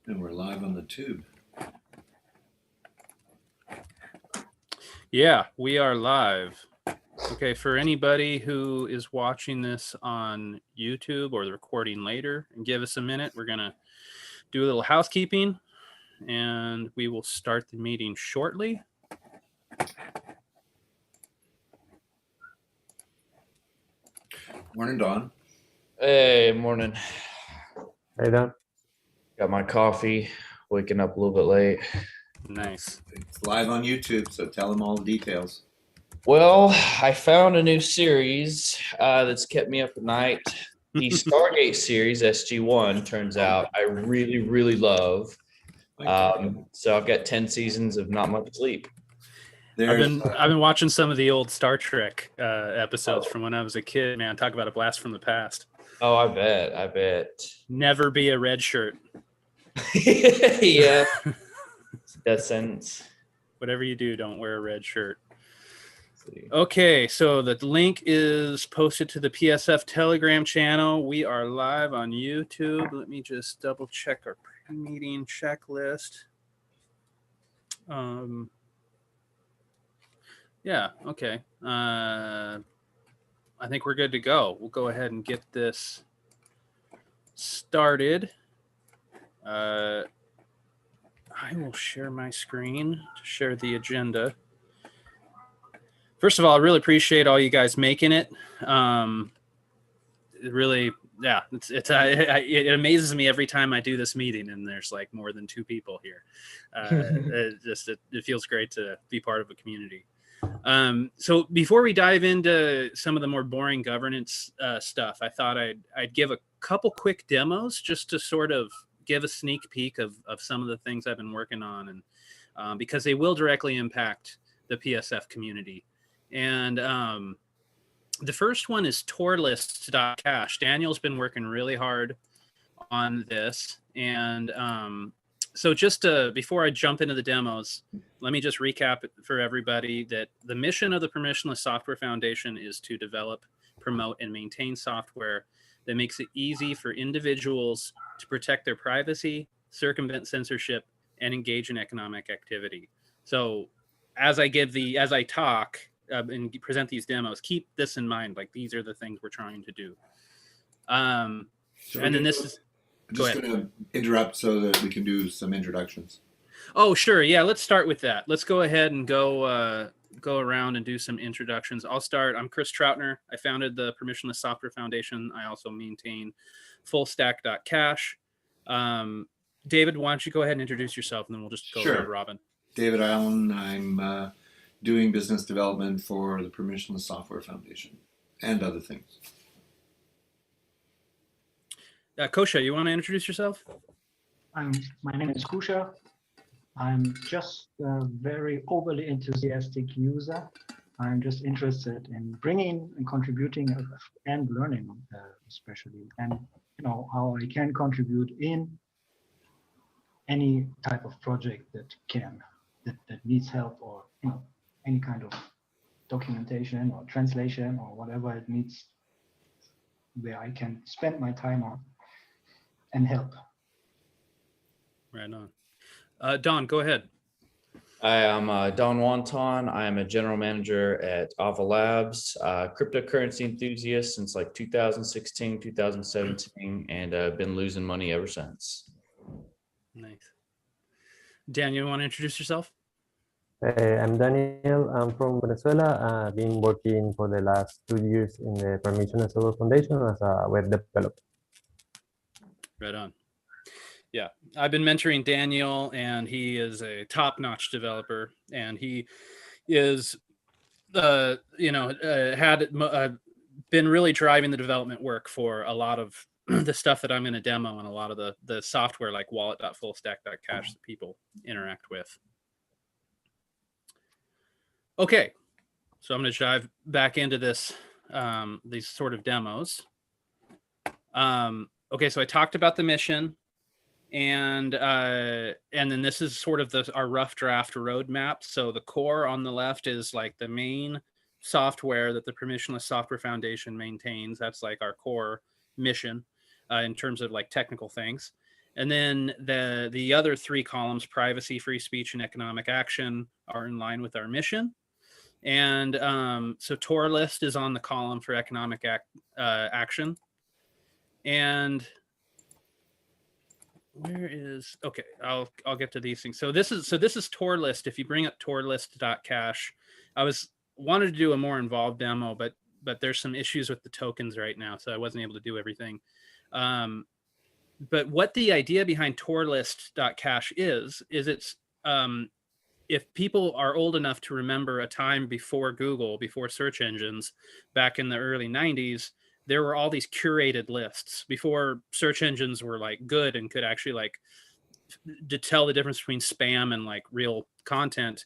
And we're live on the tube. Yeah, we are live. Okay, for anybody who is watching this on YouTube or the recording later, and give us a minute. We're going to do a little housekeeping, and we will start the meeting shortly. Morning, Don. Hey, morning. Hey, Don. Got my coffee, waking up a little bit late. Nice. It's live on YouTube, so tell them all the details. Well, I found a new series that's kept me up at night. The Stargate Series Sg1, turns out, I really, really love. So I've got 10 seasons of not much sleep. I've been watching some of the old Star Trek episodes from when I was a kid. Man, talk about a blast from the past. Oh, I bet. Never be a red shirt. Yeah. That sentence. Whatever you do, don't wear a red shirt. Okay, so the link is posted to the PSF Telegram channel. We are live on YouTube. Let me just double check our pre-meeting checklist. Yeah, okay. I think we're good to go. We'll go ahead and get this started. I will share my screen to share the agenda. First of all, I really appreciate all you guys making it. It really, yeah, it amazes me every time I do this meeting and there's like more than 2 people here. It feels great to be part of a community. So before we dive into some of the more boring governance stuff, I thought I'd give a couple quick demos just to sort of give a sneak peek of some of the things I've been working on, and because they will directly impact the PSF community. And the first one is TorList.cash. Daniel's been working really hard on this. And so just before I jump into the demos, let me just recap for everybody that the mission of the Permissionless Software Foundation is to develop, promote, and maintain software that makes it easy for individuals to protect their privacy, circumvent censorship, and engage in economic activity. So as I talk and present these demos, keep this in mind. Like, these are the things we're trying to do. And then this is... I'm just going to interrupt so that we can do some introductions. Oh, sure. Yeah, let's start with that. Let's go ahead and go around and do some introductions. I'll start. I'm Chris Troutner. I founded the Permissionless Software Foundation. I also maintain fullstack.cash. David, why don't you go ahead and introduce yourself, and then we'll just go to Robin. David Allen. I'm doing business development for the Permissionless Software Foundation and other things. Kosha, you want to introduce yourself? My name is Kusha. I'm just a very overly enthusiastic user. I'm just interested in bringing and contributing and learning, especially, and how I can contribute in any type of project that needs help, or any kind of documentation or translation or whatever it needs, where I can spend my time on and help. Right on. Don, go ahead. I am Don Wanton. I am a general manager at Ava Labs, cryptocurrency enthusiast since like 2016, 2017, and I've been losing money ever since. Nice. Daniel, you want to introduce yourself? I'm Daniel. I'm from Venezuela. I've been working for the last 2 years in the Permissionless Software Foundation as a web developer. Right on. Yeah, I've been mentoring Daniel, and he is a top-notch developer, and he is, been really driving the development work for a lot of the stuff that I'm going to demo, and a lot of the software like wallet.fullstack.cash that people interact with. Okay, so I'm going to dive back into this, these sort of demos. Okay, so I talked about the mission. And then this is sort of our rough draft roadmap. So the core on the left is like the main software that the Permissionless Software Foundation maintains. That's like our core mission in terms of like technical things. And then the other three columns, privacy, free speech, and economic action, are in line with our mission. And so TorList is on the column for economic action. And where is, okay, I'll get to these things. So this is TorList. If you bring up TorList.cash, I wanted to do a more involved demo, but there's some issues with the tokens right now, so I wasn't able to do everything. But what the idea behind TorList.cash is it's if people are old enough to remember a time before Google, before search engines, back in the early 90s, there were all these curated lists before search engines were like good and could actually like to tell the difference between spam and like real content.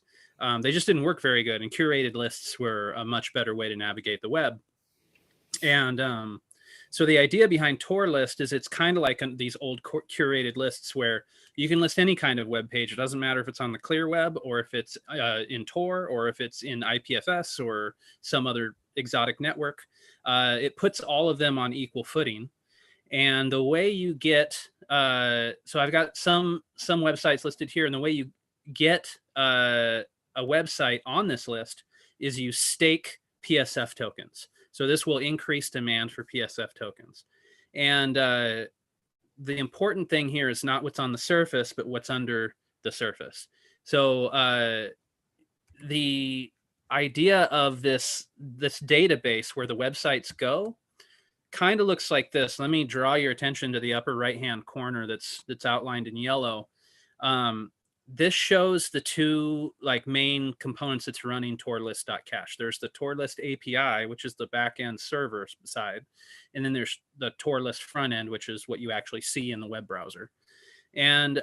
They just didn't work very good, and curated lists were a much better way to navigate the web. And so the idea behind TorList is it's kind of like these old curated lists where you can list any kind of web page. It doesn't matter if it's on the clear web or if it's in Tor or if it's in IPFS or some other exotic network. It puts all of them on equal footing. And the way you get, so I've got some websites listed here, and the way you get a website on this list is you stake PSF tokens. So this will increase demand for PSF tokens. And the important thing here is not what's on the surface, but what's under the surface. So the idea of this database where the websites go kind of looks like this. Let me draw your attention to the upper right-hand corner that's outlined in yellow. This shows the two like main components that's running TorList.cash. There's the TorList API, which is the backend server side, and then there's the TorList front end, which is what you actually see in the web browser. And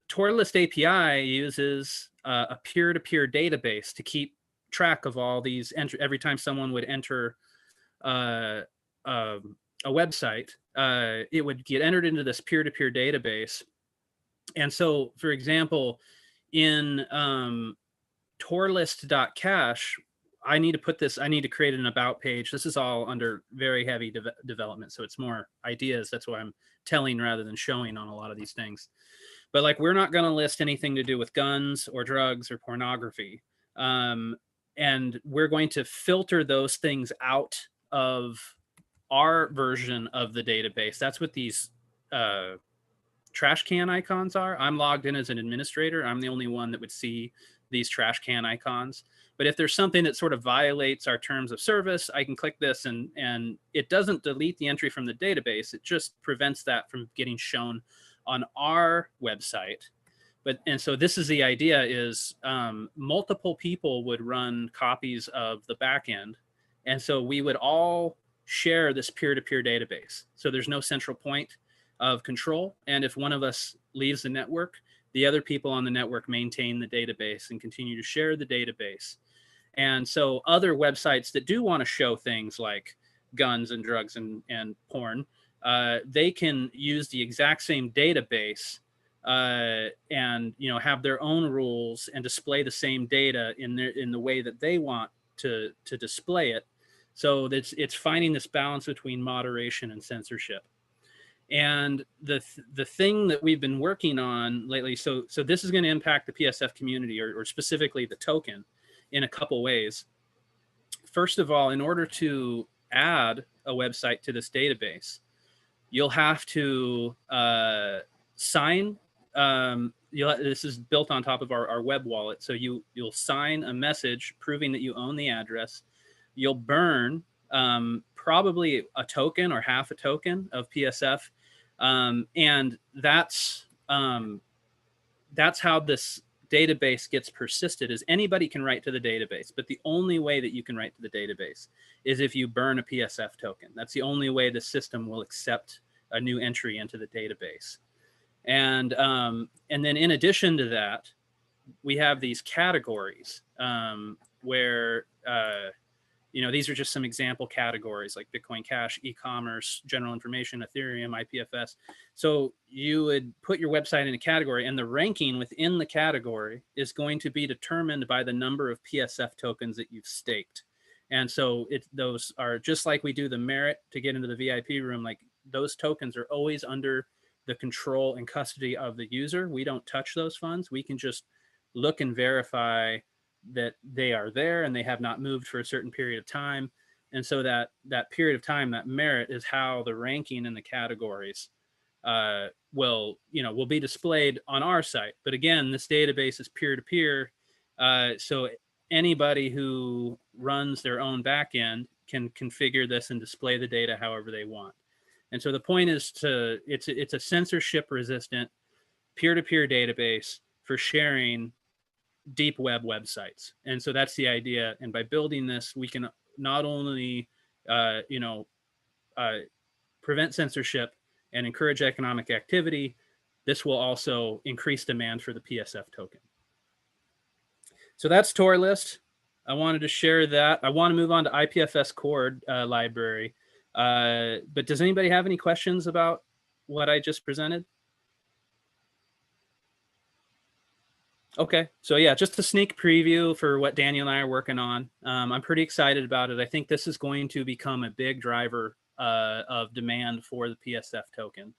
TorList API uses a peer-to-peer database to keep track of all these. Every time someone would enter a website, it would get entered into this peer-to-peer database. And so, for example, in TorList.cash, I need to create an about page. This is all under very heavy development, so it's more ideas. That's why I'm telling rather than showing on a lot of these things. But like, we're not going to list anything to do with guns or drugs or pornography. And we're going to filter those things out of our version of the database. That's what these trash can icons are. I'm logged in as an administrator. I'm the only one that would see these trash can icons. But if there's something that sort of violates our terms of service, I can click this and it doesn't delete the entry from the database. It just prevents that from getting shown on our website. And so this is the idea is multiple people would run copies of the backend. And so we would all share this peer-to-peer database. So there's no central point of control. And if one of us leaves the network, the other people on the network maintain the database and continue to share the database. And so other websites that do want to show things like guns and drugs and porn, they can use the exact same database and have their own rules and display the same data in the way that they want to display it. So it's finding this balance between moderation and censorship. And the thing that we've been working on lately, so this is going to impact the PSF community or specifically the token in a couple ways. First of all, in order to add a website to this database, you'll have to sign. This is built on top of our web wallet. So you'll sign a message proving that you own the address. You'll burn probably a token or half a token of PSF. And that's how this database gets persisted, is anybody can write to the database, but the only way that you can write to the database is if you burn a PSF token. That's the only way the system will accept a new entry into the database. And then in addition to that, we have these categories where these are just some example categories like Bitcoin Cash, e-commerce, general information, Ethereum, IPFS. So you would put your website in a category, and the ranking within the category is going to be determined by the number of PSF tokens that you've staked. And so those are just like we do the merit to get into the VIP room. Like, those tokens are always under the control and custody of the user. We don't touch those funds. We can just look and verify that they are there and they have not moved for a certain period of time. And so that period of time, that merit, is how the ranking in the categories will be displayed on our site. But again, this database is peer-to-peer, so anybody who runs their own backend can configure this and display the data however they want. And so the point is it's a censorship-resistant peer-to-peer database for sharing deep web websites. And so that's the idea. And by building this, we can not only prevent censorship and encourage economic activity, this will also increase demand for the PSF token. So that's TorList. I wanted to share that. I want to move on to ipfs-coord library. But does anybody have any questions about what I just presented? Okay, so yeah, just a sneak preview for what Daniel and I are working on. I'm pretty excited about it. I think this is going to become a big driver of demand for the PSF token.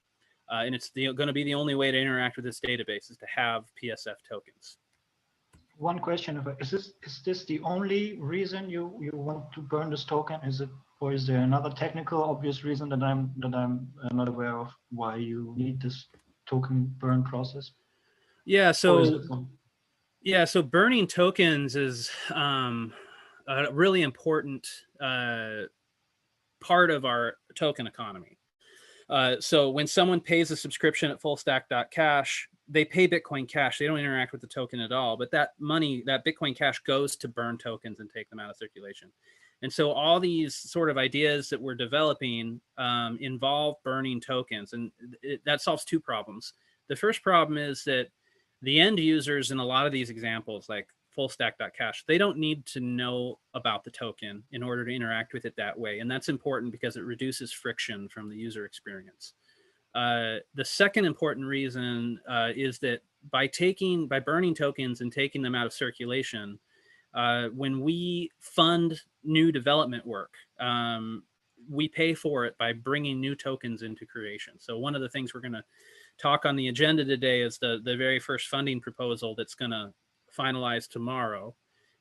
And it's going to be the only way to interact with this database is to have PSF tokens. One question: is this the only reason you want to burn this token? Is it, or is there another technical obvious reason that I'm not aware of why you need this token burn process? Yeah, so burning tokens is a really important part of our token economy. So when someone pays a subscription at fullstack.cash, they pay Bitcoin Cash. They don't interact with the token at all. But that money, that Bitcoin Cash, goes to burn tokens and take them out of circulation. And so all these sort of ideas that we're developing involve burning tokens. And that solves two problems. The first problem is that the end users in a lot of these examples, like fullstack.cash, they don't need to know about the token in order to interact with it that way. And that's important because it reduces friction from the user experience. The second important reason is that by burning tokens and taking them out of circulation, when we fund new development work, we pay for it by bringing new tokens into creation. So one of the things we're going to talk on the agenda today is the very first funding proposal that's going to finalize tomorrow.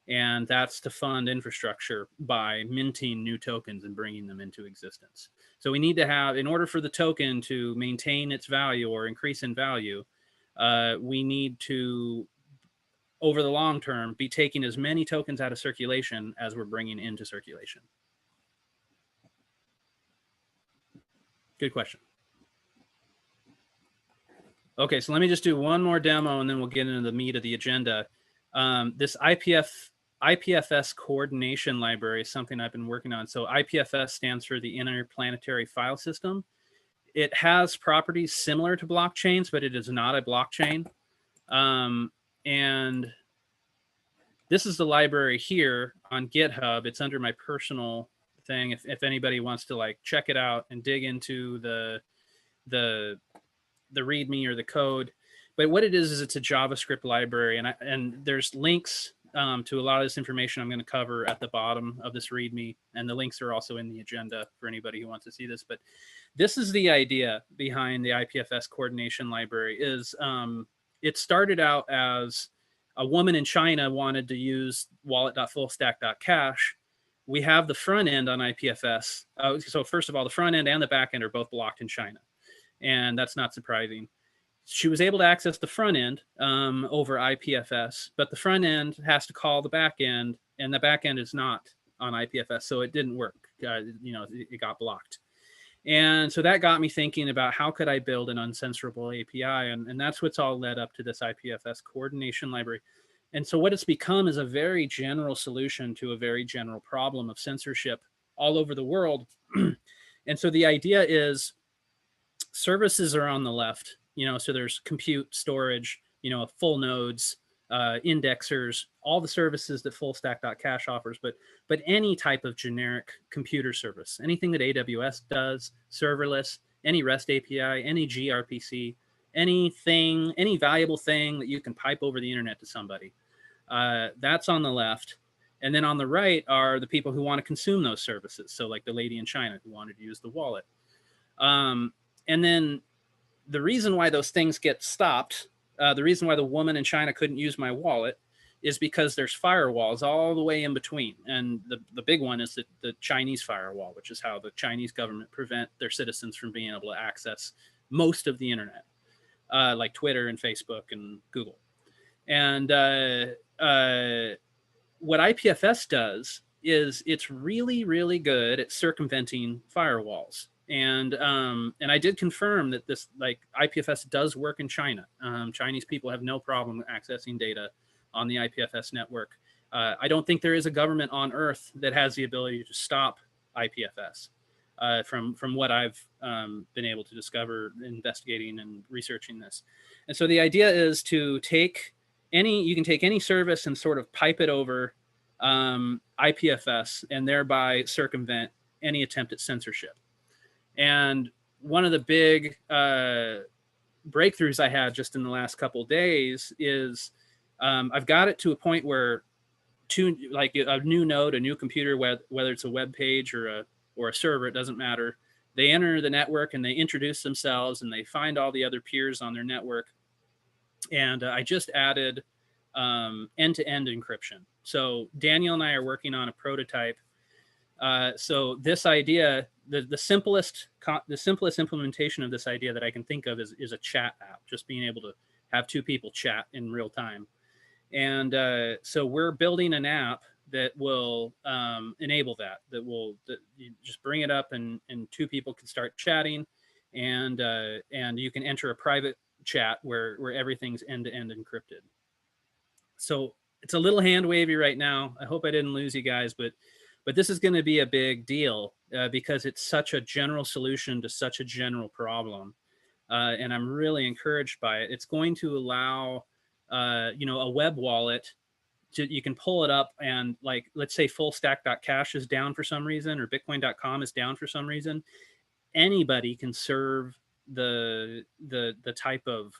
And that's to fund infrastructure by minting new tokens and bringing them into existence. So we need to have, in order for the token to maintain its value or increase in value, we need to, over the long term, be taking as many tokens out of circulation as we're bringing into circulation. Good question. Okay, so let me just do one more demo and then we'll get into the meat of the agenda. This IPFS coordination library is something I've been working on. So IPFS stands for the Interplanetary File System. It has properties similar to blockchains, but it is not a blockchain. And this is the library here on GitHub. It's under my personal thing. If anybody wants to like check it out and dig into the README or the code. But what it is it's a JavaScript library, and there's links to a lot of this information I'm going to cover at the bottom of this README, and the links are also in the agenda for anybody who wants to see this. But this is the idea behind the IPFS coordination library. Is it started out as a woman in China wanted to use wallet.fullstack.cash. We have the front end on IPFS. So first of all, the front end and the back end are both blocked in China, and that's not surprising. She was able to access the front end over IPFS, but the front end has to call the back end, and the back end is not on IPFS, so it didn't work. It got blocked. And so that got me thinking about how could I build an uncensorable API, and that's what's all led up to this IPFS coordination library. And so what it's become is a very general solution to a very general problem of censorship all over the world. And so the idea is services are on the left. So there's compute, storage, full nodes, indexers, all the services that fullstack.cash offers, but any type of generic computer service, anything that AWS does, serverless, any REST API, any gRPC, anything, any valuable thing that you can pipe over the internet to somebody, that's on the left. And then on the right are the people who want to consume those services. So like the lady in China who wanted to use the wallet. And then the reason why those things get stopped, the reason why the woman in China couldn't use my wallet is because there's firewalls all the way in between. And the big one is the Chinese firewall, which is how the Chinese government prevent their citizens from being able to access most of the internet, like Twitter and Facebook and Google. And what IPFS does is it's really, really good at circumventing firewalls. And I did confirm that this, like, IPFS does work in China. Chinese people have no problem accessing data on the IPFS network. I don't think there is a government on Earth that has the ability to stop IPFS. From what I've been able to discover investigating and researching this. And so the idea is to take you can take any service and sort of pipe it over IPFS and thereby circumvent any attempt at censorship. And one of the big breakthroughs I had just in the last couple of days is I've got it to a point where like a new node, a new computer, whether it's a web page or a server, it doesn't matter. They enter the network and they introduce themselves and they find all the other peers on their network. And I just added end-to-end encryption. So Daniel and I are working on a prototype. So this idea, the simplest implementation of this idea that I can think of is a chat app, just being able to have two people chat in real time. And so we're building an app that will enable that you just bring it up and two people can start chatting, and you can enter a private chat where everything's end-to-end encrypted. So it's a little hand wavy right now. I hope I didn't lose you guys, but this is going to be a big deal because it's such a general solution to such a general problem. And I'm really encouraged by it. It's going to allow, a web wallet you can pull it up and, like, let's say fullstack.cash is down for some reason, or bitcoin.com is down for some reason. Anybody can serve the type of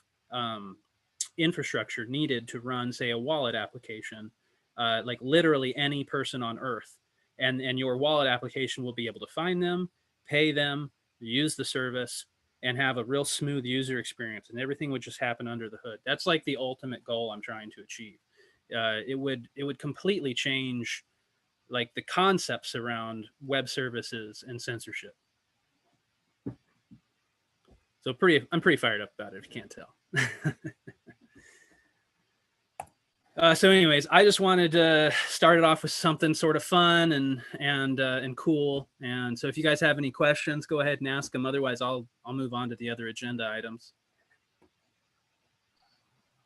infrastructure needed to run, say, a wallet application, like literally any person on Earth. And your wallet application will be able to find them, pay them, use the service, and have a real smooth user experience. And everything would just happen under the hood. That's like the ultimate goal I'm trying to achieve. It would completely change, like, the concepts around web services and censorship. So I'm pretty fired up about it, if you can't tell. So anyways, I just wanted to start it off with something sort of fun and cool. And so if you guys have any questions, go ahead and ask them. Otherwise, I'll move on to the other agenda items.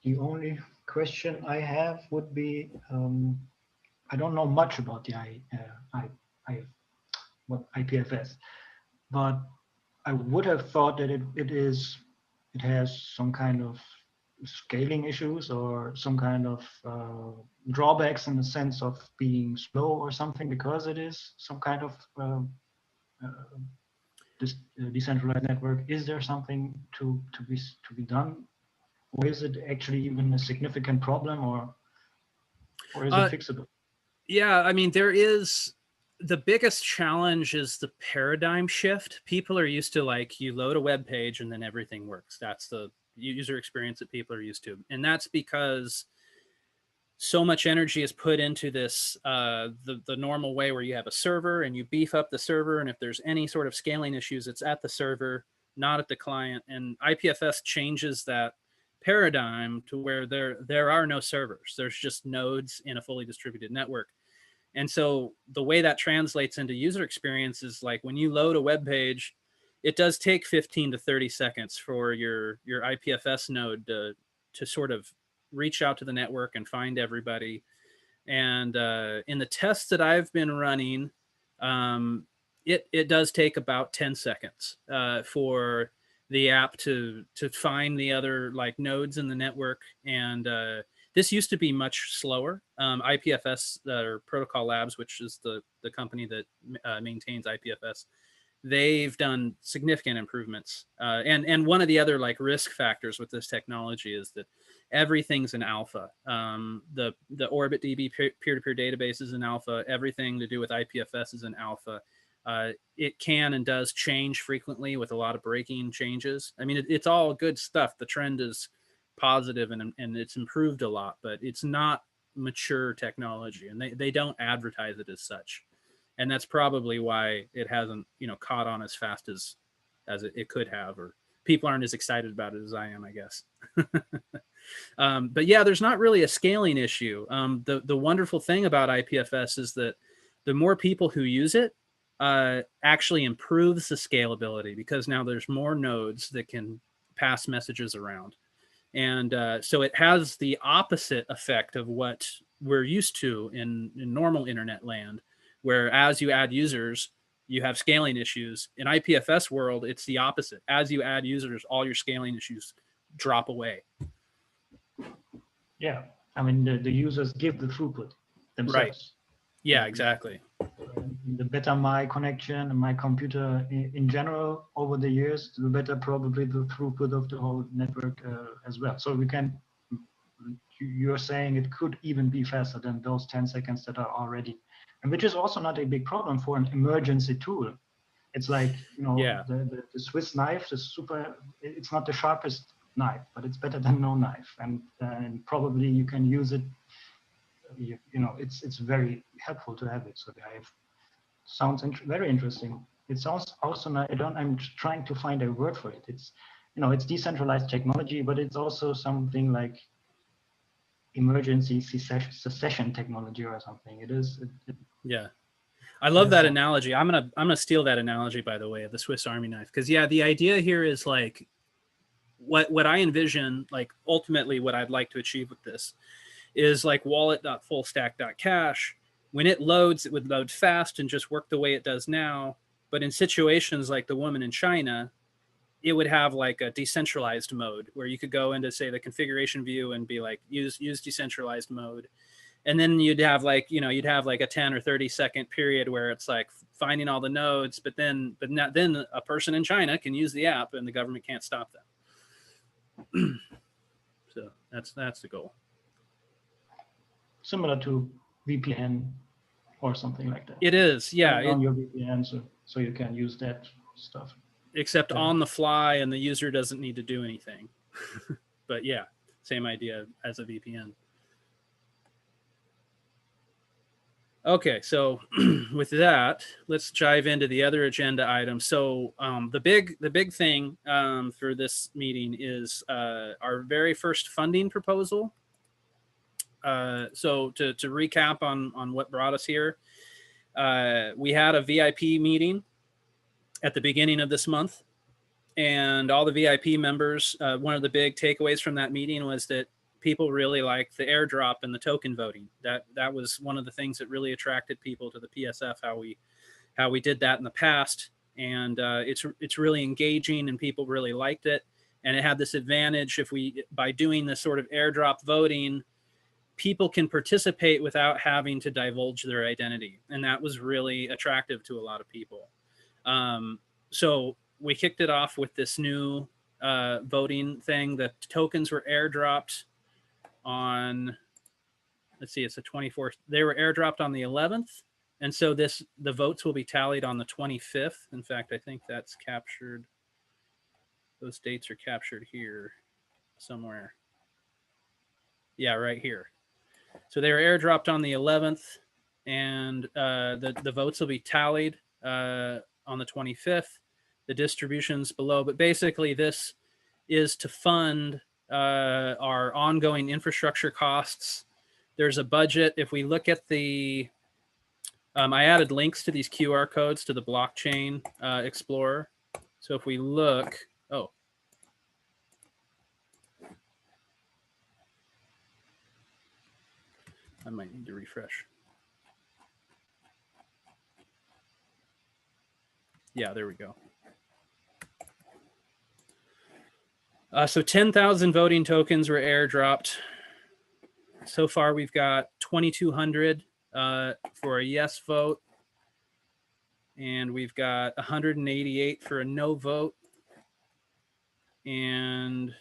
The only question I have would be, I don't know much about the IPFS, but I would have thought that it has some kind of scaling issues or some kind of drawbacks in the sense of being slow or something, because it is some kind of this decentralized network. Is there something to be done, or is it actually even a significant problem, or is it fixable? Yeah, I mean, the biggest challenge is the paradigm shift. People are used to, like, you load a web page and then everything works. That's the user experience that people are used to. And that's because so much energy is put into this, the normal way where you have a server and you beef up the server. And if there's any sort of scaling issues, it's at the server, not at the client. And IPFS changes that paradigm to where there are no servers. There's just nodes in a fully distributed network. And so the way that translates into user experience is, like, when you load a web page, it does take 15 to 30 seconds for your IPFS node to sort of reach out to the network and find everybody. And in the tests that I've been running, it does take about 10 seconds for the app to find the other, like, nodes in the network. And this used to be much slower. IPFS, or Protocol Labs, which is the company that maintains IPFS, they've done significant improvements. And one of the other, like, risk factors with this technology is that everything's in alpha. The OrbitDB peer-to-peer database is in alpha. Everything to do with IPFS is in alpha. It can and does change frequently with a lot of breaking changes. I mean, it's all good stuff. The trend is positive and it's improved a lot, but it's not mature technology, and they don't advertise it as such. And that's probably why it hasn't, caught on as fast as it could have, or people aren't as excited about it as I am, I guess. But yeah, there's not really a scaling issue. The wonderful thing about IPFS is that the more people who use it actually improves the scalability, because now there's more nodes that can pass messages around. And so it has the opposite effect of what we're used to in normal internet land, where as you add users, you have scaling issues. In IPFS world, it's the opposite. As you add users, all your scaling issues drop away. Yeah, I mean, the users give the throughput themselves. Right. Yeah, exactly. The better my connection and my computer in general over the years, the better probably the throughput of the whole network as well. So you're saying it could even be faster than those 10 seconds that are already, and which is also not a big problem for an emergency tool. It's like, Yeah. the Swiss knife, it's not the sharpest knife, but it's better than no knife. And probably you can use it, it's very helpful to have it. So sounds very interesting. It sounds also, I'm trying to find a word for it. It's, it's decentralized technology, but it's also something like emergency secession technology or something. It is. Yeah. I love that analogy. I'm gonna steal that analogy, by the way, of the Swiss Army knife, because yeah, the idea here is like what I envision, like ultimately what I'd like to achieve with this is like wallet.fullstack.cash. When it loads, it would load fast and just work the way it does now. But in situations like the woman in China, it would have like a decentralized mode where you could go into, say, the configuration view and be like, use decentralized mode. And then you'd have like a 10 or 30 second period where it's like finding all the nodes, but then a person in China can use the app and the government can't stop them. So that's the goal. Similar to VPN or something like that. It is, yeah. On your VPN, so you can use that stuff. Except on the fly, and the user doesn't need to do anything. But yeah, same idea as a VPN. Okay, so with that, let's dive into the other agenda items. So the big thing for this meeting is our very first funding proposal. So to recap on what brought us here, we had a VIP meeting at the beginning of this month, and all the VIP members, one of the big takeaways from that meeting was that people really liked the airdrop and the token voting. That was one of the things that really attracted people to the PSF, how we did that in the past. And it's really engaging, and people really liked it. And it had this advantage, by doing this sort of airdrop voting, people can participate without having to divulge their identity. And that was really attractive to a lot of people. So we kicked it off with this new voting thing. The tokens were airdropped on, let's see, it's the 24th. They were airdropped on the 11th. And so the votes will be tallied on the 25th. In fact, I think that's captured. Those dates are captured here somewhere. Yeah, right here. So they were airdropped on the 11th, and the votes will be tallied on the 25th. The distributions below, but basically this is to fund our ongoing infrastructure costs. There's a budget. If we look at I added links to these QR codes to the blockchain Explorer. So if we look, I might need to refresh. Yeah, there we go. So 10,000 voting tokens were airdropped. So far, we've got 2,200 for a yes vote, and we've got 188 for a no vote, and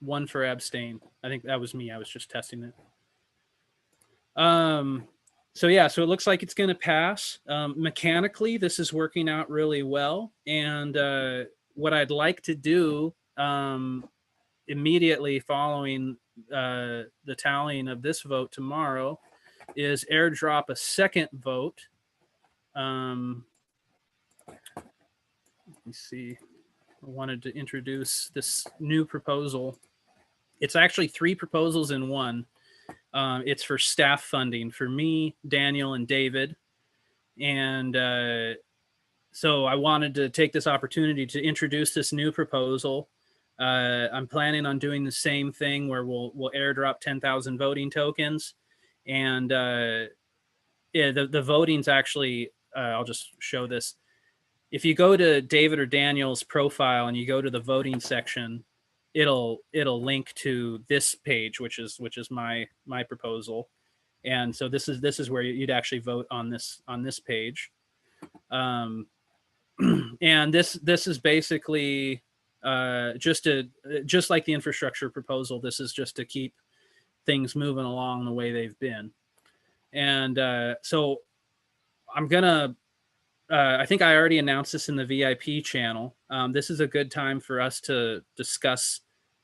one for abstain. I think that was me. I was just testing it. So yeah, so it looks like it's going to pass. Mechanically, this is working out really well. And what I'd like to do immediately following the tallying of this vote tomorrow is airdrop a second vote. Let me see. I wanted to introduce this new proposal. It's actually 3 proposals in one. It's for staff funding for me, Daniel, and David. And so I wanted to take this opportunity to introduce this new proposal. I'm planning on doing the same thing where we'll airdrop 10,000 voting tokens. And yeah, the voting's actually, I'll just show this. If you go to David or Daniel's profile and you go to the voting section, it'll link to this page, which is my proposal. And so this is where you'd actually vote on this page. And this is basically just like the infrastructure proposal. This is just to keep things moving along the way they've been. And so I'm gonna. I think I already announced this in the VIP channel. This is a good time for us to discuss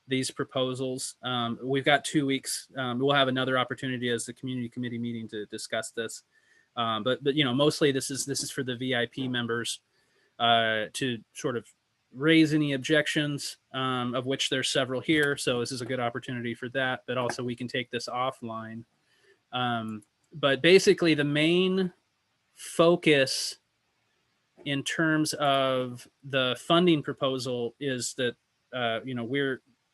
these proposals. We've got 2 weeks. We'll have another opportunity as the community committee meeting to discuss this. But you know, mostly this is for the VIP members to sort of raise any objections, of which there's several here. So this is a good opportunity for that. But also we can take this offline. But basically, the main focus in terms of the funding proposal is that you know,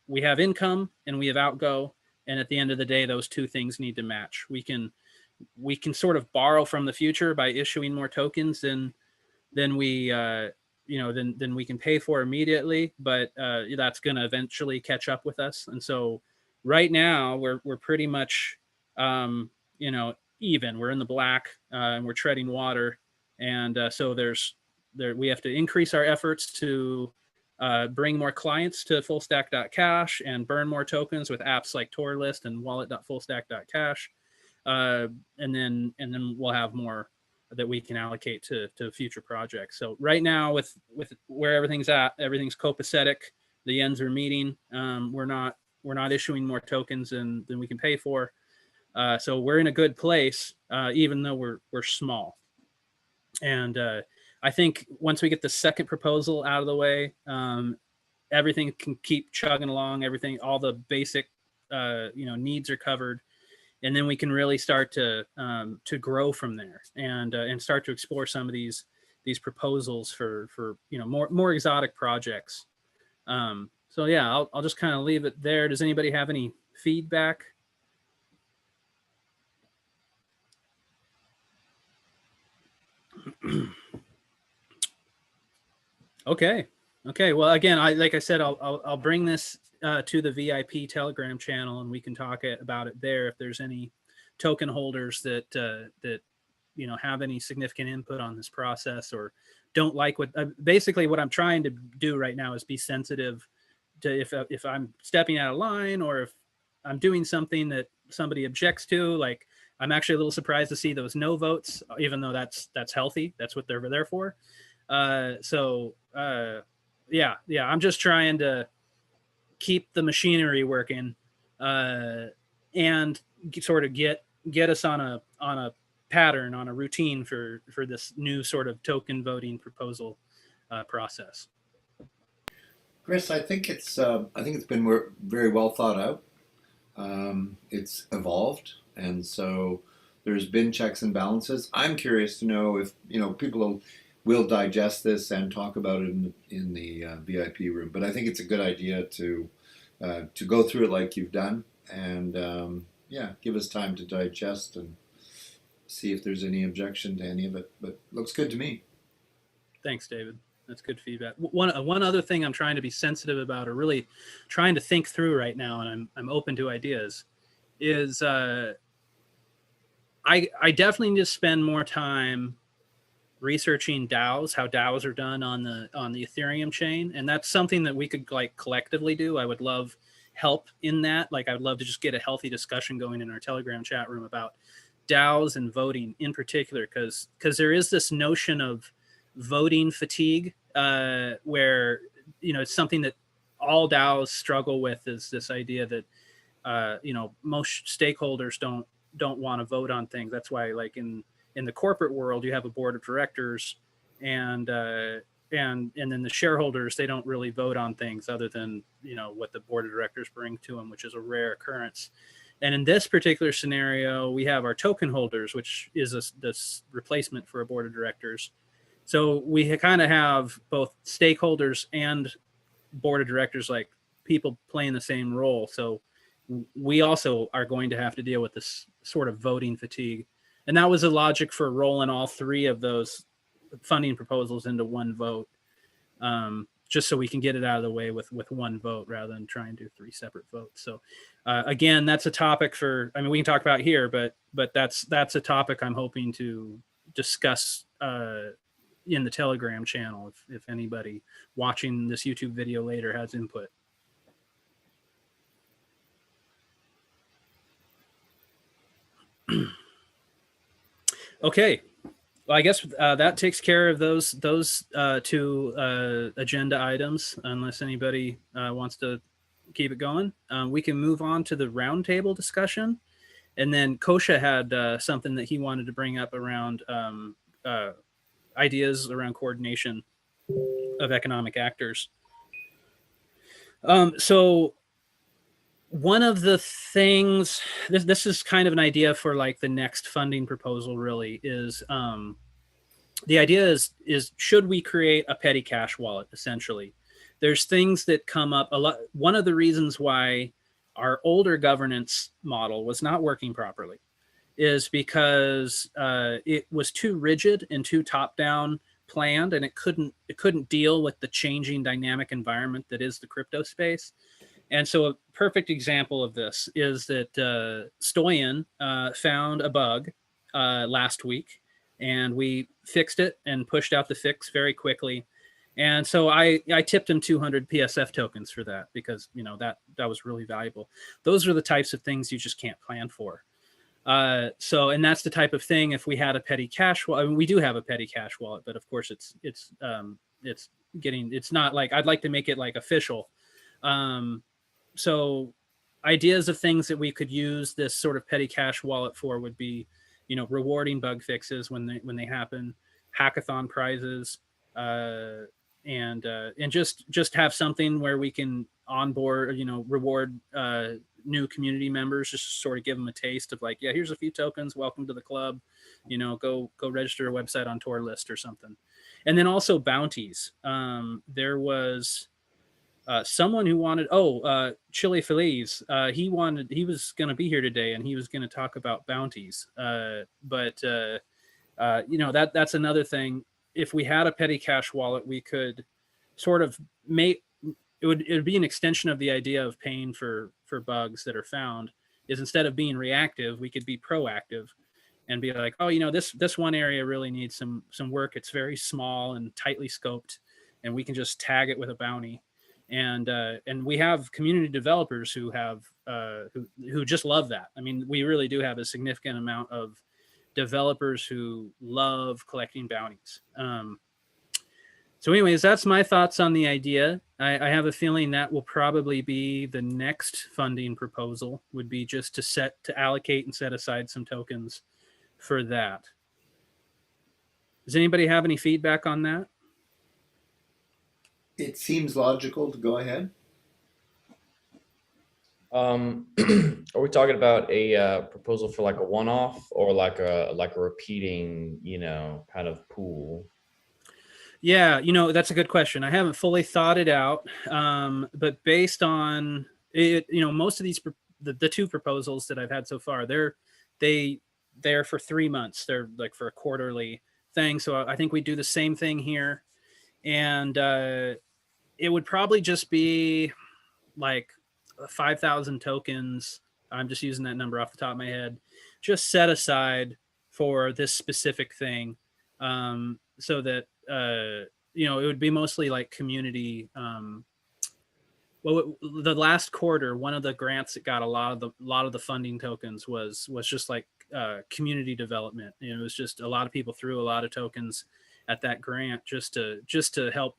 we have income and we have outgo, and at the end of the day, those two things need to match. We can sort of borrow from the future by issuing more tokens than we you know than we can pay for immediately, but that's going to eventually catch up with us. And so right now we're pretty much you know, even. We're in the black and we're treading water. And so we have to increase our efforts to bring more clients to fullstack.cash and burn more tokens with apps like TorList and wallet.fullstack.cash. And then we'll have more that we can allocate to future projects. So right now with where everything's at, everything's copacetic. The ends are meeting. We're not issuing more tokens than we can pay for. So we're in a good place, even though we're small. And I think once we get the second proposal out of the way, everything can keep chugging along. All the basic you know, needs are covered, and then we can really start to grow from there and start to explore some of these proposals for you know, more exotic projects. So yeah, I'll just kind of leave it there. Does anybody have any feedback? Okay. Well, again, like I said, I'll bring this to the VIP Telegram channel, and we can talk about it there. If there's any token holders that you know, have any significant input on this process or don't like what basically what I'm trying to do right now is be sensitive to if I'm stepping out of line or if I'm doing something that somebody objects to. Like, I'm actually a little surprised to see those no votes, even though that's healthy. That's what they're there for. Yeah, I'm just trying to keep the machinery working and sort of get us on a pattern, on a routine for this new sort of token voting proposal process. Chris, I think it's been very well thought out. It's evolved, and so there's been checks and balances. I'm curious to know if, you know, people will digest this and talk about it in the VIP room. But I think it's a good idea to go through it like you've done, and yeah, give us time to digest and see if there's any objection to any of it. But looks good to me. Thanks, David. That's good feedback. One other thing I'm trying to be sensitive about, or really trying to think through right now, and I'm open to ideas, is I definitely need to spend more time researching DAOs, how DAOs are done on the Ethereum chain, and that's something that we could like collectively do. I would love help in that. Like, I would love to just get a healthy discussion going in our Telegram chat room about DAOs and voting in particular, because there is this notion of voting fatigue, where it's something that all DAOs struggle with, is this idea that most stakeholders don't want to vote on things. That's why, like in the corporate world, you have a board of directors, and then the shareholders, they don't really vote on things other than what the board of directors bring to them, which is a rare occurrence. And in this particular scenario, we have our token holders, which is this replacement for a board of directors. So we kind of have both stakeholders and board of directors, like people playing the same role. So we also are going to have to deal with this sort of voting fatigue. And that was the logic for rolling all three of those funding proposals into one vote, just so we can get it out of the way with one vote rather than try and do three separate votes. So again, that's a topic for, we can talk about here, but that's a topic I'm hoping to discuss in the Telegram channel if anybody watching this YouTube video later has input. Okay, well, I guess that takes care of those two agenda items. Unless anybody wants to keep it going, we can move on to the roundtable discussion. And then Kosha had something that he wanted to bring up around ideas around coordination of economic actors. So one of the things, this is kind of an idea for like the next funding proposal, really, is the idea is should we create a petty cash wallet? Essentially, there's things that come up a lot. One of the reasons why our older governance model was not working properly is because it was too rigid and too top-down planned, and it couldn't deal with the changing dynamic environment that is the crypto space. And so a perfect example of this is that Stoyan found a bug last week, and we fixed it and pushed out the fix very quickly. And so I tipped him 200 PSF tokens for that, because that was really valuable. Those are the types of things you just can't plan for. And that's the type of thing, if we had a petty cash wallet, we do have a petty cash wallet, but of course it's not like, I'd like to make it like official. So ideas of things that we could use this sort of petty cash wallet for would be, rewarding bug fixes when they happen, hackathon prizes, and just have something where we can onboard, reward new community members, just sort of give them a taste of like, yeah, here's a few tokens, welcome to the club, go register a website on TorList or something. And then also bounties. There was someone who wanted, Chili Feliz, he was going to be here today, and he was going to talk about bounties. But that's another thing. If we had a petty cash wallet, we could sort of make, it would be an extension of the idea of paying for bugs that are found, is instead of being reactive, we could be proactive and be like, this one area really needs some work. It's very small and tightly scoped, and we can just tag it with a bounty. And we have community developers who have who just love that. We really do have a significant amount of developers who love collecting bounties. So anyways, that's my thoughts on the idea. I have a feeling that will probably be the next funding proposal, would be just to allocate and set aside some tokens for that. Does anybody have any feedback on that? It seems logical to go ahead. Are we talking about a proposal for like a one-off, or like a repeating, kind of pool? Yeah, that's a good question. I haven't fully thought it out, but based on it, most of these the two proposals that I've had so far, they're for 3 months. They're like for a quarterly thing. So I think we do the same thing here, and it would probably just be like 5,000 tokens. I'm just using that number off the top of my head, just set aside for this specific thing, so that it would be mostly like community. The last quarter, one of the grants that got a lot of the funding tokens was just like community development. You know, it was just a lot of people threw a lot of tokens at that grant just to help,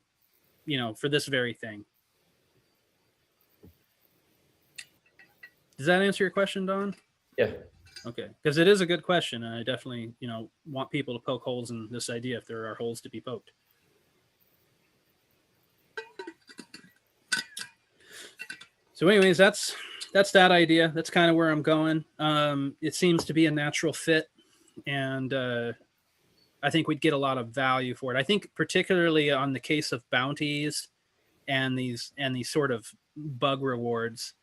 you know, for this very thing. Does that answer your question, Don? Yeah. Okay, because it is a good question, and I definitely, you know, want people to poke holes in this idea if there are holes to be poked. So anyways, that's that idea. That's kind of where I'm going. It seems to be a natural fit, and I think we'd get a lot of value for it. I think particularly on the case of bounties and these sort of bug rewards,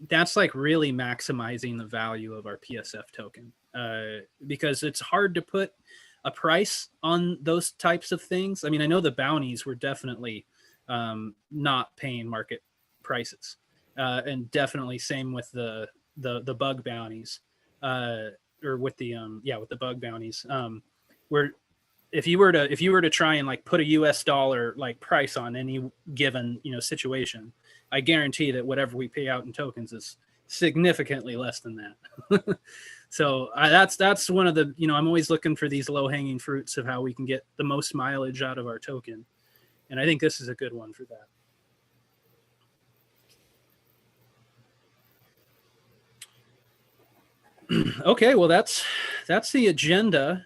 that's like really maximizing the value of our PSF token, because it's hard to put a price on those types of things. I mean, I know the bounties were definitely not paying market prices, and definitely same with the bug bounties, or with the with the bug bounties, where if you were to try and like put a US dollar like price on any given, you know, situation, I guarantee that whatever we pay out in tokens is significantly less than that. So that's one of the, you know, I'm always looking for these low hanging fruits of how we can get the most mileage out of our token, and I think this is a good one for that. Okay, well that's the agenda.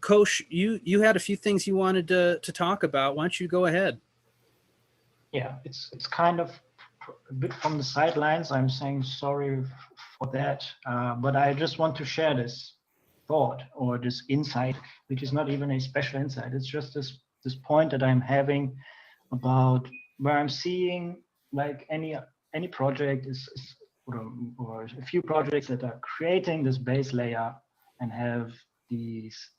Kosh, you had a few things you wanted to talk about. Why don't you go ahead? Yeah, it's kind of a bit from the sidelines. I'm saying sorry for that, but I just want to share this thought or this insight, which is not even a special insight. It's just this point that I'm having about where I'm seeing like any project is or a few projects that are creating this base layer and have these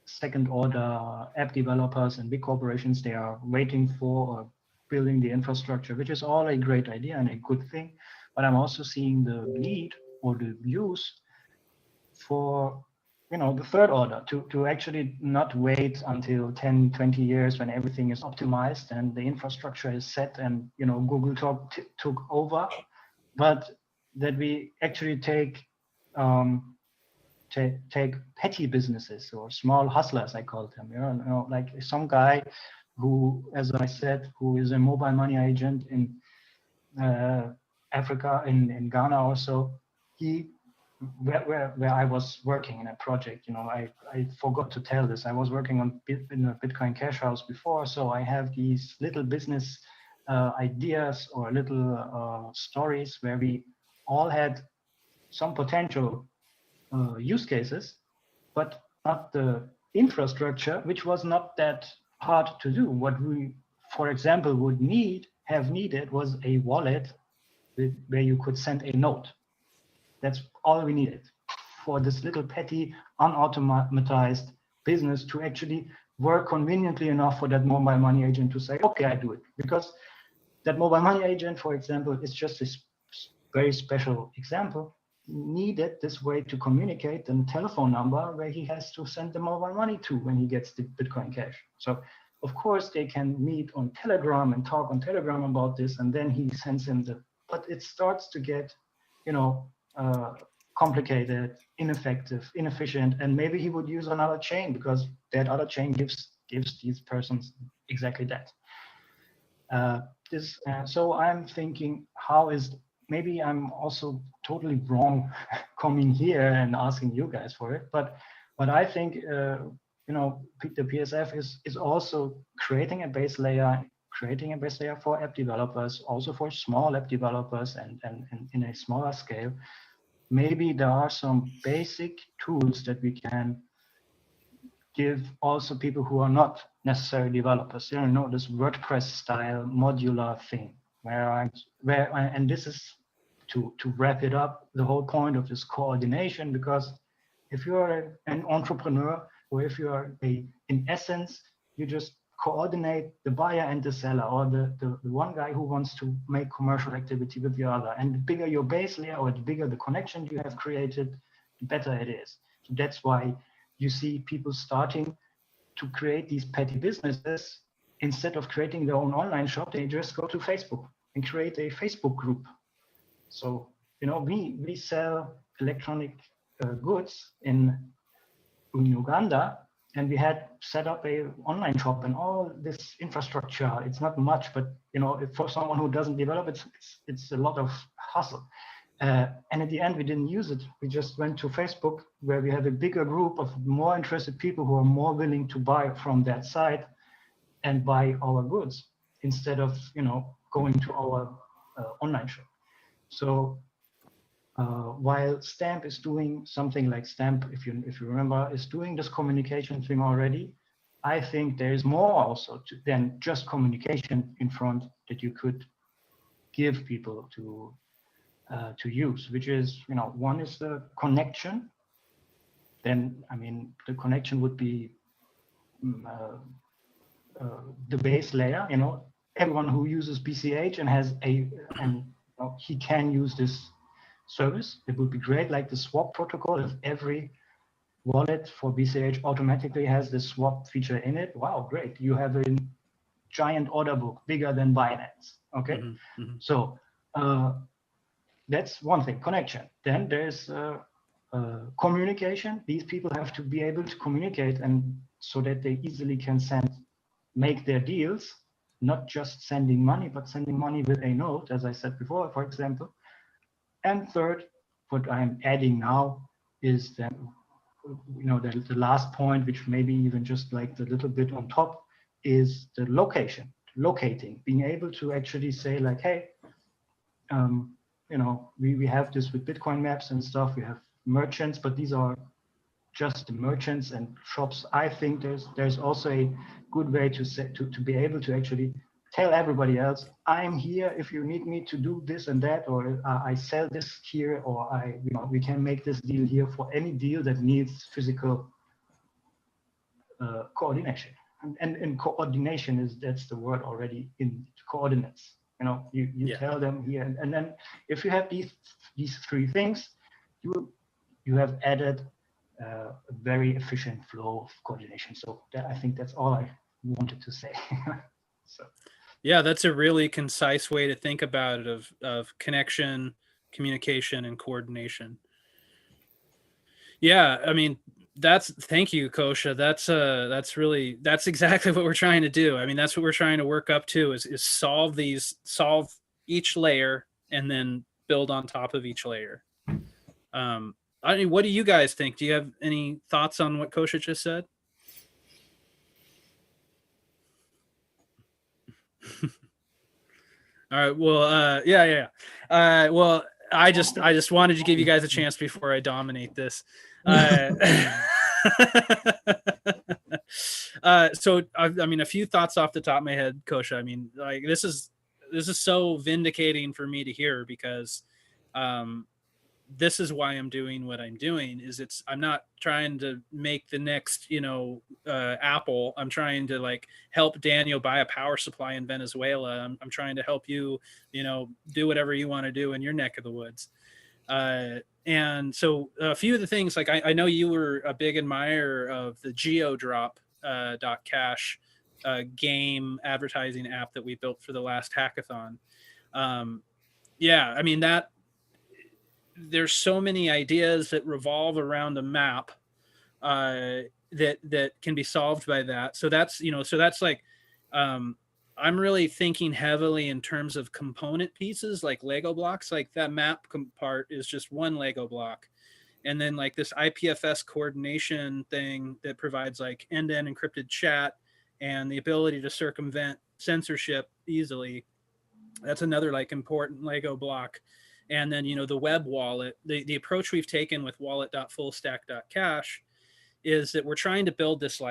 second order app developers and big corporations. They are waiting for or building the infrastructure, which is all a great idea and a good thing. But I'm also seeing the need or the use for, you know, the third order to actually not wait until 10, 20 years when everything is optimized and the infrastructure is set and, you know, Google took over, but that we actually take petty businesses or small hustlers, I call them, you know, like some guy who, as I said, who is a mobile money agent in Africa, in Ghana also. Where I was working in a project, you know, I forgot to tell this. I was working in a Bitcoin cash house before, so I have these little business ideas or little stories where we all had some potential use cases, but not the infrastructure, which was not that hard to do. What we, for example, would have needed was a wallet where you could send a note. That's all we needed for this little petty, unautomatized business to actually work conveniently enough for that mobile money agent to say, okay, I do it. Because that mobile money agent, for example, is just a very special example, needed this way to communicate and telephone number where he has to send the mobile money to when he gets the Bitcoin Cash. So of course they can meet on Telegram and talk on Telegram about this, and then he sends him but it starts to get, you know, complicated, ineffective, inefficient, and maybe he would use another chain because that other chain gives these persons exactly that. So I'm thinking, maybe I'm also totally wrong coming here and asking you guys for it, but I think you know, the PSF is also creating a base layer for app developers, also for small app developers and in a smaller scale. Maybe there are some basic tools that we can give also people who are not necessarily developers. You know, this WordPress style modular thing and this is to wrap it up, the whole point of this coordination, because if you are an entrepreneur or if you are in essence, you just coordinate the buyer and the seller, or the one guy who wants to make commercial activity with the other. And the bigger your base layer or the bigger the connection you have created, the better it is. So that's why you see people starting to create these petty businesses. Instead of creating their own online shop, they just go to Facebook and create a Facebook group. So we sell electronic goods in Uganda, and we had set up a online shop and all this infrastructure. It's not much, but for someone who doesn't develop, it's a lot of hustle. And at the end, we didn't use it. We just went to Facebook, where we have a bigger group of more interested people who are more willing to buy from that site and buy our goods instead of going to our online shop. So while Stamp is doing something like Stamp, if you remember, is doing this communication thing already, I think there is more also than just communication in front that you could give people to use, which is, one is the connection. Then, the connection would be the base layer. Everyone who uses BCH and has he can use this service. It would be great, like the swap protocol. If every wallet for BCH automatically has this swap feature in it, wow, great! You have a giant order book bigger than Binance. Okay, so that's one thing, connection. Then there's communication. These people have to be able to communicate, and so that they easily can make their deals, not just sending money, but sending money with a note, as I said before, for example. And third, what I'm adding now is that, the last point, which maybe even just like the little bit on top, is the locating, being able to actually say like, hey, we have this with Bitcoin maps and stuff. We have merchants, but these are just the merchants and shops. I think there's also a good way to be able to actually tell everybody else, I'm here if you need me to do this and that, or I sell this here, or we can make this deal here, for any deal that needs physical coordination. And coordination that's the word already in coordinates. You tell them here, and then if you have these three things, you have added a very efficient flow of coordination. So I think that's all I wanted to say. So. Yeah, that's a really concise way to think about it, of connection, communication, and coordination. Yeah, thank you, Kosha. That's exactly what we're trying to do. That's what we're trying to work up to, is solve each layer and then build on top of each layer. What do you guys think? Do you have any thoughts on what Kosha just said? All right. Well, yeah. Well, I just wanted to give you guys a chance before I dominate this. So a few thoughts off the top of my head, Kosha. This is so vindicating for me to hear, because this is why I'm doing what I'm doing. I'm not trying to make the next, Apple. I'm trying to help Daniel buy a power supply in Venezuela. I'm trying to help you, do whatever you want to do in your neck of the woods. And so a few of the things, I know you were a big admirer of the GeoDrop.cash game advertising app that we built for the last hackathon. There's so many ideas that revolve around a map that can be solved by that. So that's I'm really thinking heavily in terms of component pieces, like Lego blocks. Like that map part is just one Lego block. And then this IPFS coordination thing that provides end-to-end encrypted chat and the ability to circumvent censorship easily. That's another important Lego block. And then, the web wallet, the approach we've taken with wallet.fullstack.cash is that we're trying to build this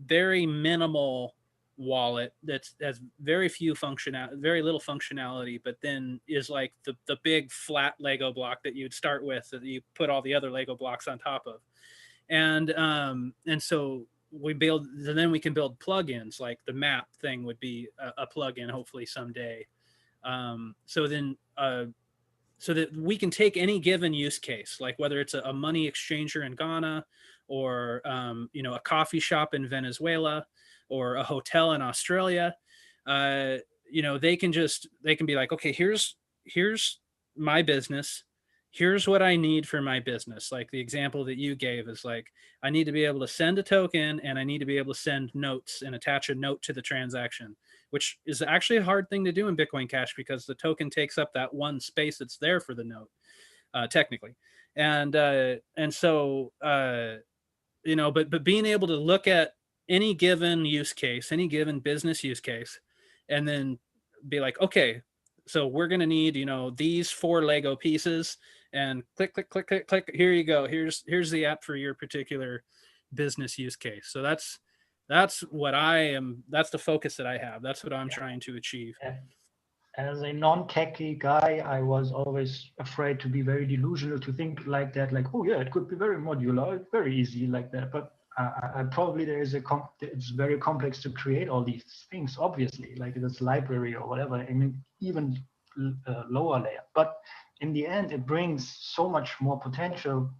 very minimal wallet that has very little functionality, but then is the big flat Lego block that you'd start with, that you put all the other Lego blocks on top of. And so then we can build plugins, like the map thing would be a plugin, hopefully someday. So that we can take any given use case, like whether it's a money exchanger in Ghana, or a coffee shop in Venezuela, or a hotel in Australia. They can be like, okay, here's my business. here's what I need for my business. Like the example that you gave is like, I need to be able to send a token and I need to be able to send notes and attach a note to the transaction, which is actually a hard thing to do in Bitcoin Cash because the token takes up that one space that's there for the note, technically. And so, you know, but being able to look at any given use case, any given business use case, and then be like, okay, so we're going to need, you know, these 4 Lego pieces, and click, click, click, click, click. Here you go. Here's the app for your particular business use case. So that's what that's the focus that I have. That's what I'm trying to achieve. As a non-techie guy, I was always afraid to be very delusional, to think like that, like, oh yeah, it could be very modular, very easy like that. But I probably it's very complex to create all these things, obviously, like this library or whatever. I mean, even lower layer. But in the end, it brings so much more potential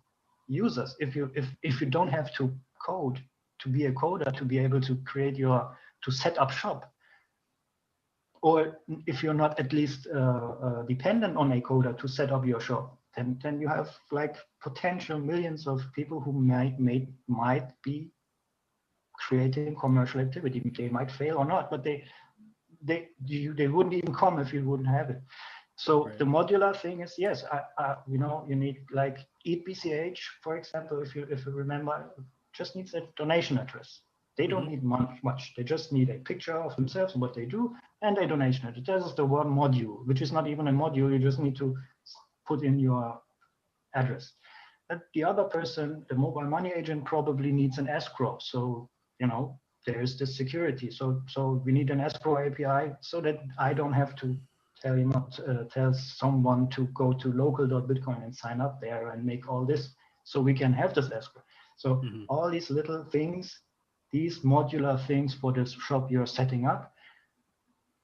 users if you don't have to code to be a coder, to be able to create to set up shop. Or if you're not at least dependent on a coder to set up your shop, then you have like potential millions of people who might be creating commercial activity. They might fail or not, but they wouldn't even come if you wouldn't have it. So Right. the modular thing is, yes, you know, you need like epfs, for example, if you remember, just needs a donation address. They don't need much. They just need a picture of themselves and what they do, and a donation address. This is the one module, which is not even a module. You just need to put in your address. And the other person, the mobile money agent, probably needs an escrow. So, you know, there's the security. So we need an escrow API so that I don't have to tell someone to go to local.bitcoin and sign up there and make all this, so we can have this escrow. So all these little things, these modular things for this shop you're setting up,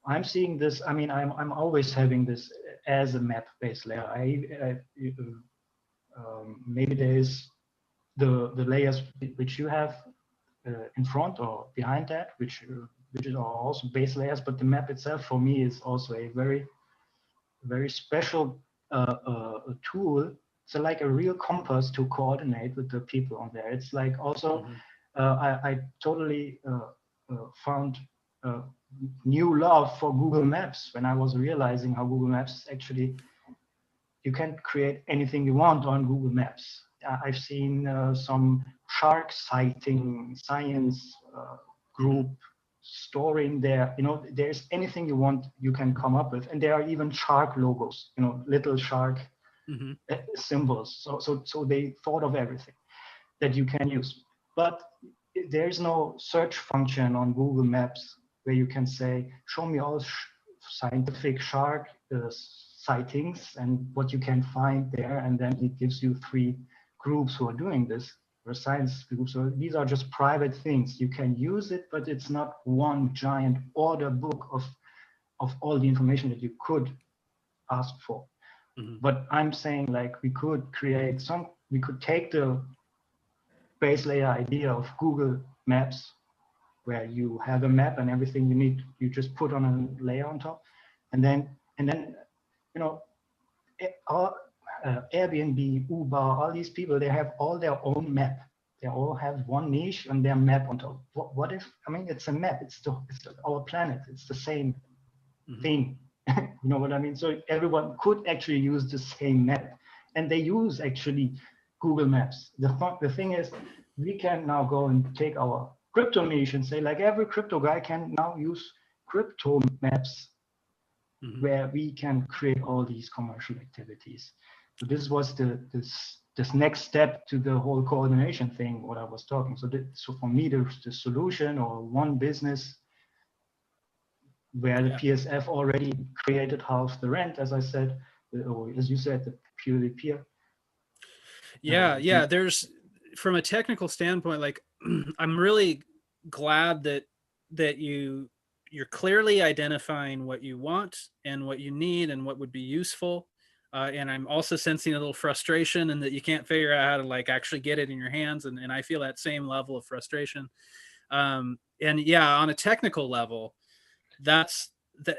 I'm seeing this. I mean, I'm always having this as a map based layer. Maybe there is the layers which you have in front or behind that, which are also base layers, but the map itself for me is also a very, very special tool. So like a real compass to coordinate with the people on there. It's like also I totally found new love for Google Maps when I was realizing how Google Maps actually, you can create anything you want on Google Maps. I've seen some shark sighting science group storing there. You know, there's anything you want, you can come up with, and there are even shark logos. You know, little shark symbols. So they thought of everything that you can use. But there's no search function on Google Maps where you can say, show me all scientific shark sightings and what you can find there, and then it gives you 3 groups who are doing this, or science groups. So these are just private things. You can use it, but it's not one giant order book of all the information that you could ask for. But I'm saying, like, we could take the base layer idea of Google Maps, where you have a map and everything you need, you just put on a layer on top, and then you know, Airbnb, Uber, all these people, they have all their own map. They all have one niche and their map on top. What if, I mean, it's a map, it's our planet, it's the same thing. You know what I mean? So everyone could actually use the same map, and they use actually Google Maps. The thing is, we can now go and take our crypto niche and say, like, every crypto guy can now use crypto maps, where we can create all these commercial activities. So this was this next step to the whole coordination thing, what I was talking. So for me, there's the solution, or one business where the PSF already created half the rent, as I said, or as you said, the purely peer. Yeah. There's, from a technical standpoint, like, I'm really glad that you're clearly identifying what you want and what you need and what would be useful. And I'm also sensing a little frustration, and that you can't figure out how to, like, actually get it in your hands. And I feel that same level of frustration. And yeah, on a technical level, that's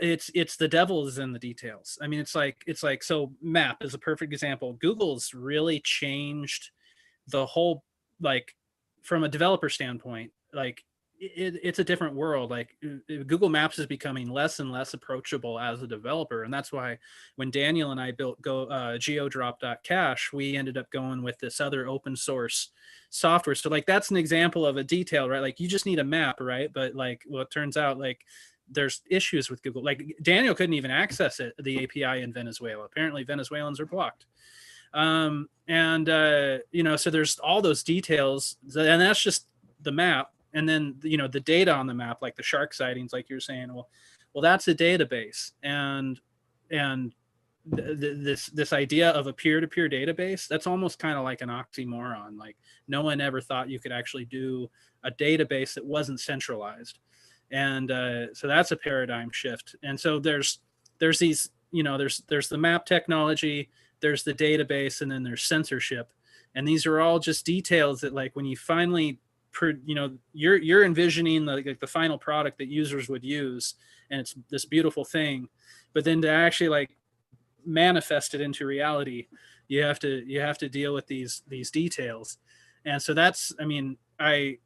it's the devil is in the details. I mean, it's like so map is a perfect example. Google's really changed the whole, like, from a developer standpoint, like it's a different world. Like Google Maps is becoming less and less approachable as a developer, and that's why when Daniel and I built geodrop.cash, we ended up going with this other open source software. So like that's an example of a detail, right? Like you just need a map, right? But like, well, it turns out like there's issues with Google. Like Daniel couldn't even access the API in Venezuela. Apparently Venezuelans are blocked. So there's all those details, and that's just the map. And then, the data on the map, like the shark sightings, like you're saying, well, that's a database. And this idea of a peer-to-peer database, that's almost kind of like an oxymoron. Like no one ever thought you could actually do a database that wasn't centralized. And so that's a paradigm shift. And so there's these, there's the map technology, there's the database, and then there's censorship. And these are all just details that, like, when you finally, you're envisioning the final product that users would use, and it's this beautiful thing. But then to actually like manifest it into reality, you have to deal with these details. And so that's, I mean, I'm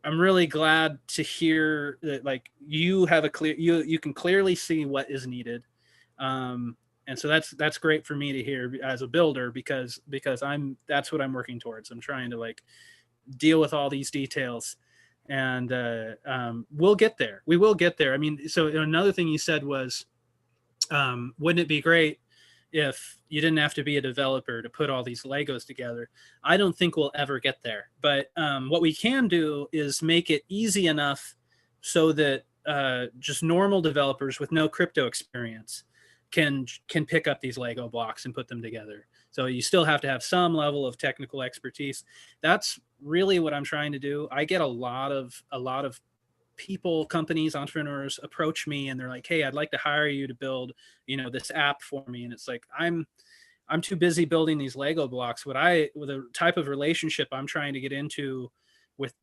really glad to hear that, like, you have a clear, you can clearly see what is needed. And so that's great for me to hear as a builder, because that's what I'm working towards. I'm trying to like deal with all these details, and we'll get there. We will get there. I mean, so another thing you said was, wouldn't it be great if you didn't have to be a developer to put all these Legos together? I don't think we'll ever get there, but what we can do is make it easy enough so that just normal developers with no crypto experience can pick up these Lego blocks and put them together. So you still have to have some level of technical expertise. That's really what I'm trying to do. I get a lot of people, companies, entrepreneurs approach me, and they're like, "Hey, I'd like to hire you to build, this app for me." And it's like, I'm too busy building these Lego blocks. With the type of relationship I'm trying to get into with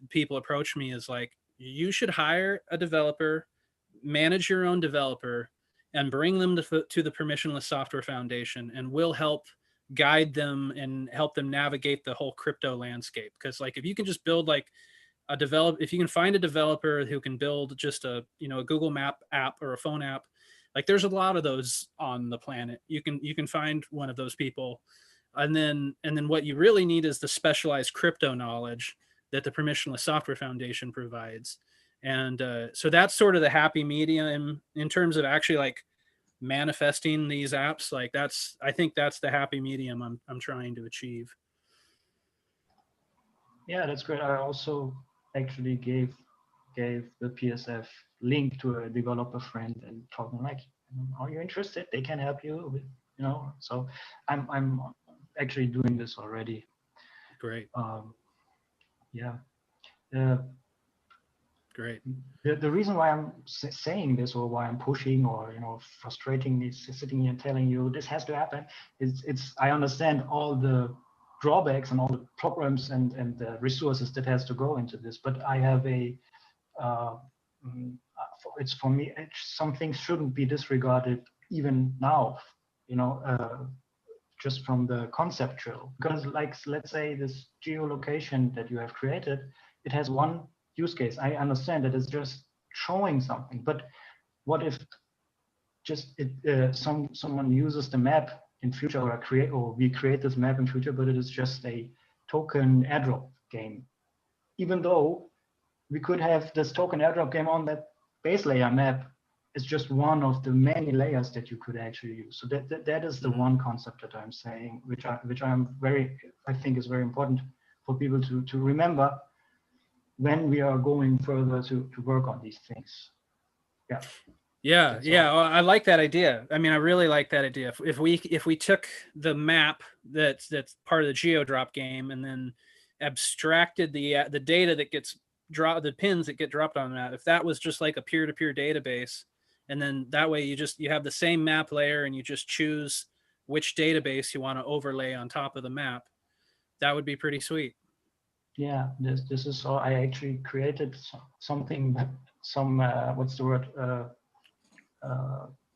people approach me is like, you should hire a developer, manage your own developer, and bring them to the Permissionless Software Foundation, and we'll help guide them and help them navigate the whole crypto landscape. Because like, if you can just build like if you can find a developer who can build just a Google Map app or a phone app, like there's a lot of those on the planet. You can find one of those people, and then what you really need is the specialized crypto knowledge that the Permissionless Software Foundation provides. And so that's sort of the happy medium in terms of actually like manifesting these apps. Like I think that's the happy medium I'm trying to achieve. Yeah, that's great. I also actually gave the PSF link to a developer friend and told them, like, are you interested? They can help you with, so I'm actually doing this already. Great. Yeah. Great. The reason why I'm saying this, or why I'm pushing, or frustratingly sitting here and telling you this has to happen, is I understand all the drawbacks and all the problems and the resources that has to go into this, but I have it's for me, some things shouldn't be disregarded even now, just from the conceptual, because like, let's say this geolocation that you have created, it has one use case. I understand that it's just showing something, but what if just someone uses the map in future, or we create this map in future, but it is just a token airdrop game, even though we could have this token airdrop game on that base layer map. Is just one of the many layers that you could actually use. So that is the one concept that I'm saying, which I think is very important for people to remember when we are going further to work on these things. Yeah. Well, I like that idea. I mean, I really like that idea. If we took the map that's part of the geodrop game, and then abstracted the data that gets dropped, the pins that get dropped on that, if that was just like a peer-to-peer database, and then that way you have the same map layer, and you just choose which database you want to overlay on top of the map, that would be pretty sweet. Yeah, this is all. I actually created something, what's the word?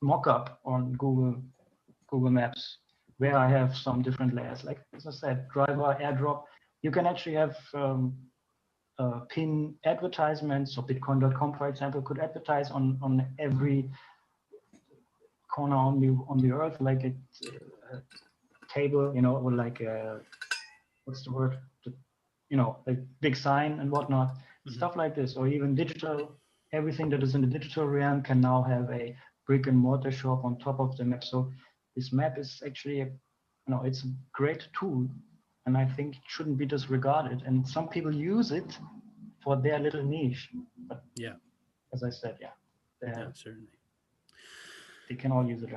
mock-up on Google Maps where I have some different layers. Like as I said, driver, airdrop. You can actually have pin advertisements. So Bitcoin.com, for example, could advertise on every corner on the earth, like a table, or like what's the word? A big sign and whatnot, stuff like this, or even digital. Everything that is in the digital realm can now have a brick and mortar shop on top of the map. So this map is actually, it's a great tool, and I think it shouldn't be disregarded. And some people use it for their little niche. But Yeah, as I said, yeah, certainly. They can all use it.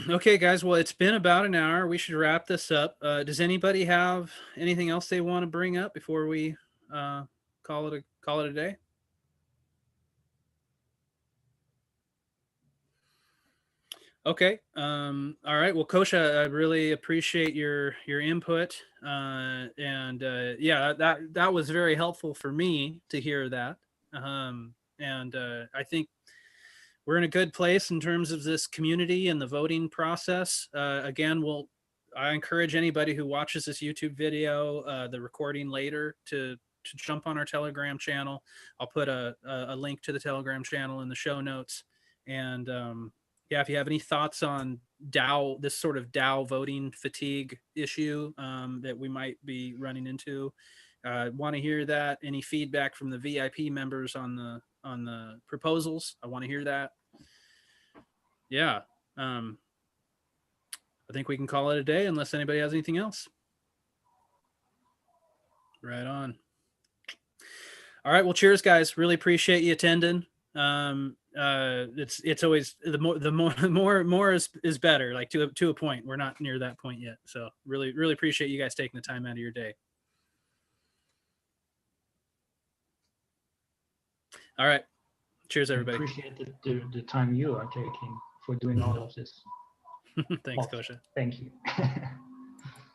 Okay, guys. Well, it's been about an hour. We should wrap this up. Does anybody have anything else they want to bring up before we call it a day? Okay. All right. Well, Kosha, I really appreciate your input. Yeah, that was very helpful for me to hear that. I think we're in a good place in terms of this community and the voting process. Again, I encourage anybody who watches this YouTube video, the recording later, to jump on our Telegram channel. I'll put a link to the Telegram channel in the show notes. And yeah, if you have any thoughts on DAO, this sort of DAO voting fatigue issue that we might be running into, want to hear that. Any feedback from the VIP members on the proposals, I want to hear that. Yeah. I think we can call it a day unless anybody has anything else. Right on. All right. Well, cheers, guys. Really appreciate you attending. It's always the more is better, like to a point. We're not near that point yet. So really appreciate you guys taking the time out of your day. All right. Cheers, everybody. I appreciate the time you are taking for doing all of this. Thanks, Kosha. Thank you.